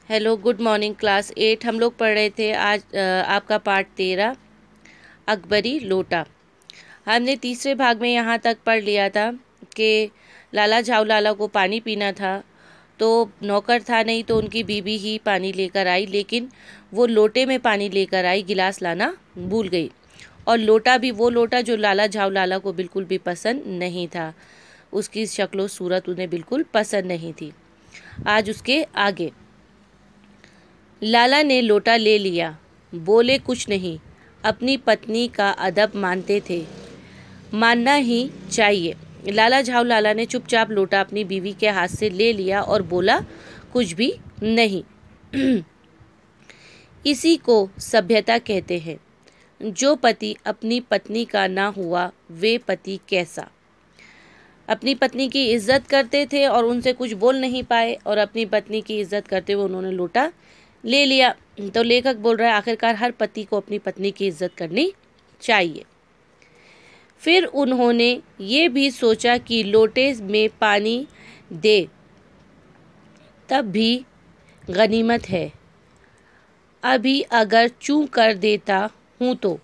Hello, good morning class 8। हम लोग पढ़ रहे थे आज आपका पार्ट 13 अकबरी लोटा। हमने तीसरे भाग में यहाँ तक पढ़ लिया था कि लाला झाऊ लाला को पानी पीना था, तो नौकर था नहीं, तो उनकी बीबी ही पानी लेकर आई, लेकिन वो लोटे में पानी लेकर आई, गिलास लाना भूल गई। और लोटा भी वो लोटा जो लाला झाऊ लाला को बिल्कुल भी पसंद नहीं था। उसकी शक्ल सूरत उन्हें बिल्कुल पसंद नहीं थी। आज उसके आगे लाला ने लोटा ले लिया, बोले कुछ नहीं। अपनी पत्नी का अदब मानते थे, मानना ही चाहिए। लाला झाऊ लाला ने चुपचाप लोटा अपनी बीवी के हाथ से ले लिया और बोला कुछ भी नहीं। इसी को सभ्यता कहते हैं। जो पति अपनी पत्नी का ना हुआ वे पति कैसा। अपनी पत्नी की इज्जत करते थे और उनसे कुछ बोल नहीं पाए, और अपनी पत्नी की इज्जत करते हुए उन्होंने लोटा ले लिया। तो लेखक बोल रहा है आखिरकार हर पति को अपनी पत्नी की इज्जत करनी चाहिए। फिर उन्होंने ये भी सोचा कि लोटे में पानी दे तब भी गनीमत है। अभी अगर चूं कर देता हूँ तो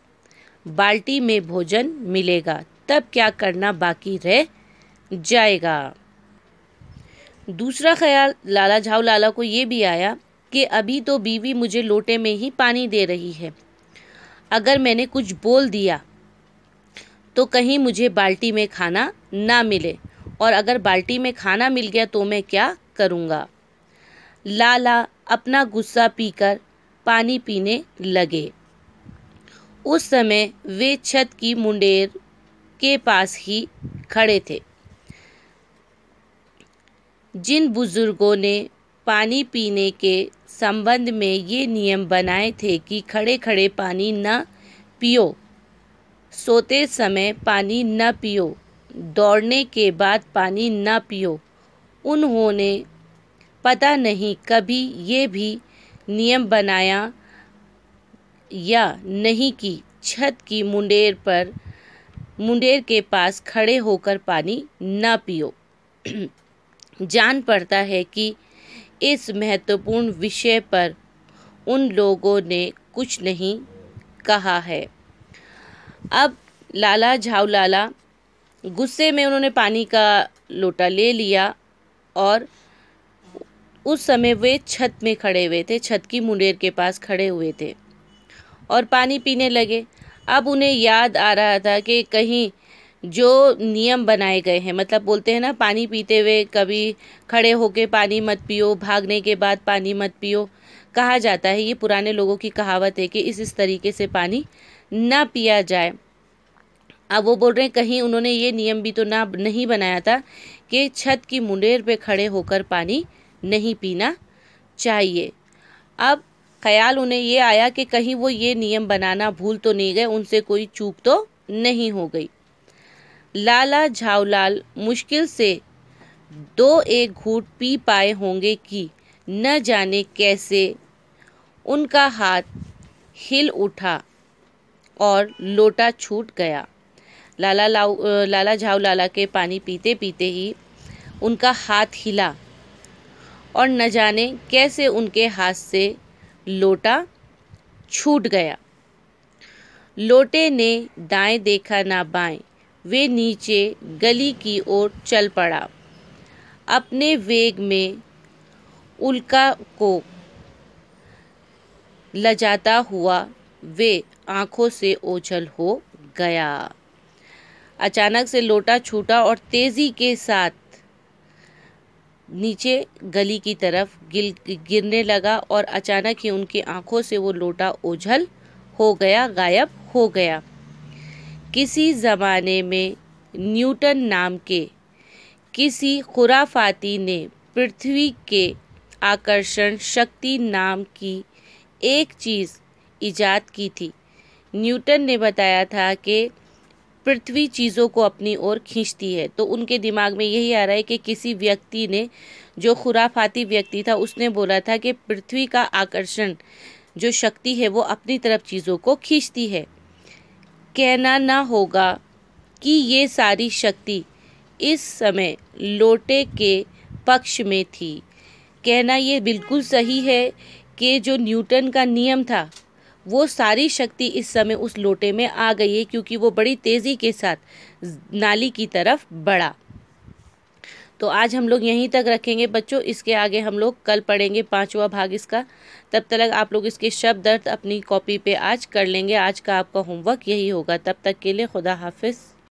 बाल्टी में भोजन मिलेगा, तब क्या करना बाकी रह जाएगा। दूसरा ख्याल लाला झाऊ लाला को ये भी आया कि अभी तो बीवी मुझे लोटे में ही पानी दे रही है, अगर मैंने कुछ बोल दिया तो कहीं मुझे बाल्टी में खाना ना मिले, और अगर बाल्टी में खाना मिल गया तो मैं क्या करूँगा। लाला अपना गुस्सा पीकर पानी पीने लगे। उस समय वे छत की मुंडेर के पास ही खड़े थे। जिन बुजुर्गों ने पानी पीने के संबंध में ये नियम बनाए थे कि खड़े खड़े पानी न पियो, सोते समय पानी न पियो, दौड़ने के बाद पानी न पियो, उन्होंने पता नहीं कभी ये भी नियम बनाया या नहीं कि छत की मुंडेर के पास खड़े होकर पानी न पियो। जान पड़ता है कि इस महत्वपूर्ण विषय पर उन लोगों ने कुछ नहीं कहा है। अब लाला झाऊ लाला गुस्से में उन्होंने पानी का लोटा ले लिया, और उस समय वे छत में खड़े हुए थे, छत की मुंडेर के पास खड़े हुए थे और पानी पीने लगे। अब उन्हें याद आ रहा था कि कहीं जो नियम बनाए गए हैं, मतलब बोलते हैं ना पानी पीते हुए कभी खड़े होके पानी मत पियो, भागने के बाद पानी मत पियो। कहा जाता है, ये पुराने लोगों की कहावत है कि इस तरीके से पानी ना पिया जाए। अब वो बोल रहे हैं कहीं उन्होंने ये नियम भी तो नहीं बनाया था कि छत की मुंडेर पे खड़े होकर पानी नहीं पीना चाहिए। अब ख्याल उन्हें ये आया कि कहीं वो ये नियम बनाना भूल तो नहीं गए, उनसे कोई चूक तो नहीं हो गई। लाला झाऊ लाल मुश्किल से 2-1 घूंट पी पाए होंगे कि न जाने कैसे उनका हाथ हिल उठा और लोटा छूट गया। लाला झाऊ लाला के पानी पीते पीते ही उनका हाथ हिला और न जाने कैसे उनके हाथ से लोटा छूट गया। लोटे ने दाएं देखा ना बाएं, वे नीचे गली की ओर चल पड़ा। अपने वेग में उल्का को लजाता हुआ वे आंखों से ओझल हो गया। अचानक से लोटा छूटा और तेजी के साथ नीचे गली की तरफ गिरने लगा, और अचानक ही उनकी आंखों से वो लोटा ओझल हो गया, गायब हो गया। किसी ज़माने में न्यूटन नाम के किसी खुराफाती ने पृथ्वी के आकर्षण शक्ति नाम की एक चीज़ इजाद की थी। न्यूटन ने बताया था कि पृथ्वी चीज़ों को अपनी ओर खींचती है, तो उनके दिमाग में यही आ रहा है कि किसी व्यक्ति ने, जो खुराफाती व्यक्ति था, उसने बोला था कि पृथ्वी का आकर्षण जो शक्ति है वो अपनी तरफ चीज़ों को खींचती है। कहना ना होगा कि ये सारी शक्ति इस समय लोटे के पक्ष में थी। कहना ये बिल्कुल सही है कि जो न्यूटन का नियम था वो सारी शक्ति इस समय उस लोटे में आ गई है, क्योंकि वो बड़ी तेज़ी के साथ नाली की तरफ बढ़ा। तो आज हम लोग यहीं तक रखेंगे बच्चों, इसके आगे हम लोग कल पढ़ेंगे 5वां भाग इसका। तब तक आप लोग इसके शब्द अर्थ अपनी कॉपी पे आज कर लेंगे। आज का आपका होमवर्क यही होगा। तब तक के लिए खुदा हाफिज़।